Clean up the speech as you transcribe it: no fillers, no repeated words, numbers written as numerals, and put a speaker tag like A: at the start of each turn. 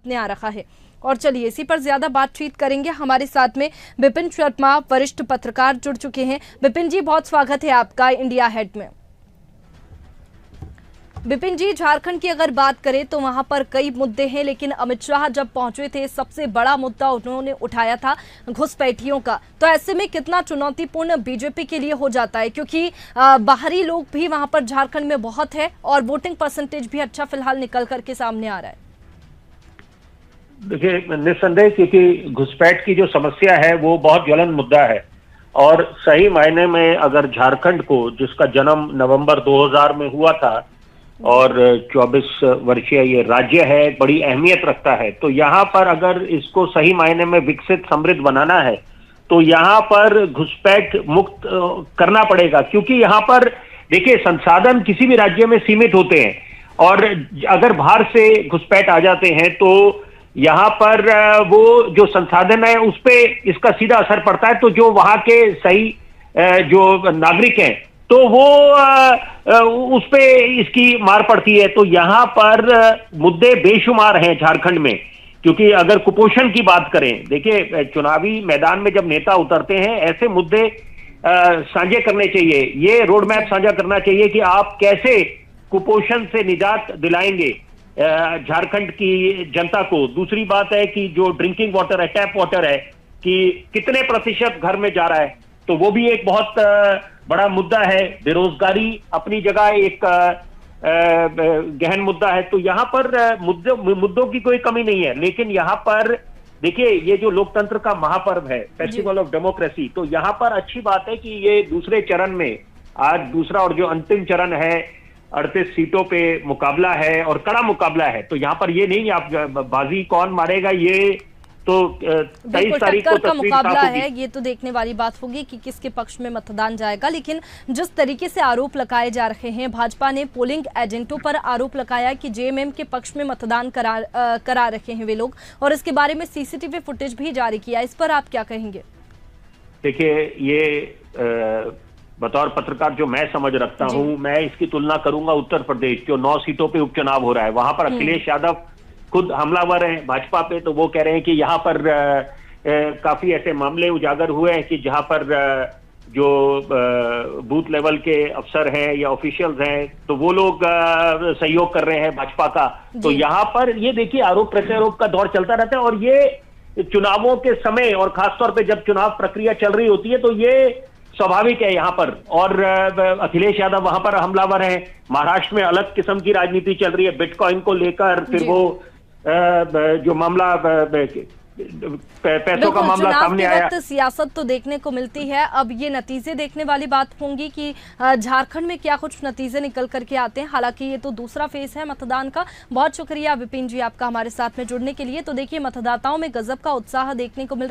A: ने आ रखा है। और चलिए इसी पर ज्यादा बातचीत करेंगे। हमारे साथ में विपिन शर्मा वरिष्ठ पत्रकार जुड़ चुके हैं। विपिन जी, बहुत स्वागत है आपका इंडिया हेड में। विपिन जी, झारखंड की अगर बात करें तो वहां पर कई मुद्दे हैं, लेकिन अमित शाह जब पहुंचे थे सबसे बड़ा मुद्दा उन्होंने उठाया था घुसपैठियों का। तो ऐसे में कितना चुनौतीपूर्ण बीजेपी के लिए हो जाता है, क्योंकि बाहरी लोग भी वहां पर झारखंड में बहुत है और वोटिंग परसेंटेज भी अच्छा फिलहाल निकल करके सामने आ रहा है।
B: देखिए, निस्संदेह क्योंकि घुसपैठ की जो समस्या है वो बहुत ज्वलंत मुद्दा है और सही मायने में अगर झारखंड को, जिसका जन्म नवंबर 2000 में हुआ था और 24 वर्षीय ये राज्य है, बड़ी अहमियत रखता है, तो यहाँ पर अगर इसको सही मायने में विकसित समृद्ध बनाना है तो यहाँ पर घुसपैठ मुक्त करना पड़ेगा। क्योंकि यहाँ पर देखिए, संसाधन किसी भी राज्य में सीमित होते हैं और अगर बाहर से घुसपैठ आ जाते हैं तो यहाँ पर वो जो संसाधन है उस पे इसका सीधा असर पड़ता है। तो जो वहां के सही जो नागरिक हैं तो वो उस पे इसकी मार पड़ती है। तो यहाँ पर मुद्दे बेशुमार हैं झारखंड में। क्योंकि अगर कुपोषण की बात करें, देखिए चुनावी मैदान में जब नेता उतरते हैं ऐसे मुद्दे साझे करने चाहिए, ये रोड मैप साझा करना चाहिए कि आप कैसे कुपोषण से निजात दिलाएंगे झारखंड की जनता को। दूसरी बात है कि जो ड्रिंकिंग वाटर है, टैप वाटर है, कि कितने प्रतिशत घर में जा रहा है, तो वो भी एक बहुत बड़ा मुद्दा है। बेरोजगारी अपनी जगह एक गहन मुद्दा है। तो यहाँ पर मुद्दों की कोई कमी नहीं है। लेकिन यहाँ पर देखिए, ये जो लोकतंत्र का महापर्व है, फेस्टिवल ऑफ डेमोक्रेसी, तो यहाँ पर अच्छी बात है कि ये दूसरे चरण में, आज दूसरा और जो अंतिम चरण है, 38 सीटों पे मुकाबला है और कड़ा मुकाबला है। तो यहाँ पर ये नहीं आप बाजी कौन मारेगा, ये तो 23 तारीख को
A: का मुकाबला है, ये तो देखने वाली बात होगी कि किसके पक्ष में मतदान जाएगा। लेकिन जिस तरीके से आरोप लगाए जा रहे हैं, भाजपा ने पोलिंग एजेंटों पर आरोप लगाया कि जेएमएम के पक्ष में मतदान करा रखे हैं वे लोग, और इसके बारे में सीसीटीवी फुटेज भी जारी किया। इस पर आप क्या कहेंगे?
B: देखिए, ये बतौर पत्रकार जो मैं समझ रखता हूं, मैं इसकी तुलना करूंगा उत्तर प्रदेश, जो 9 सीटों पे उपचुनाव हो रहा है। वहां पर अखिलेश यादव खुद हमलावर हैं भाजपा पे, तो वो कह रहे हैं कि यहाँ पर काफी ऐसे मामले उजागर हुए हैं कि जहां पर जो बूथ लेवल के अफसर हैं या ऑफिशियल्स हैं, तो वो लोग सहयोग कर रहे हैं भाजपा का। तो यहाँ पर ये देखिए, आरोप प्रत्यारोप का दौर चलता रहता है और ये चुनावों के समय और खासतौर पर जब चुनाव प्रक्रिया चल रही होती है तो ये स्वाभाविक है यहाँ पर। और अखिलेश यादव वहां पर हमलावर हैं। महाराष्ट्र में अलग किस्म की राजनीति चल रही है बिटकॉइन को लेकर, फिर वो जो मामला पैसों का मामला सामने आया।
A: सियासत तो देखने को मिलती है, अब ये नतीजे देखने वाली बात होंगी कि झारखंड में क्या कुछ नतीजे निकल करके आते हैं। हालांकि ये तो दूसरा फेज है मतदान का। बहुत शुक्रिया विपिन जी आपका हमारे साथ में जुड़ने के लिए। तो देखिए, मतदाताओं में गजब का उत्साह देखने को मिल रहा है।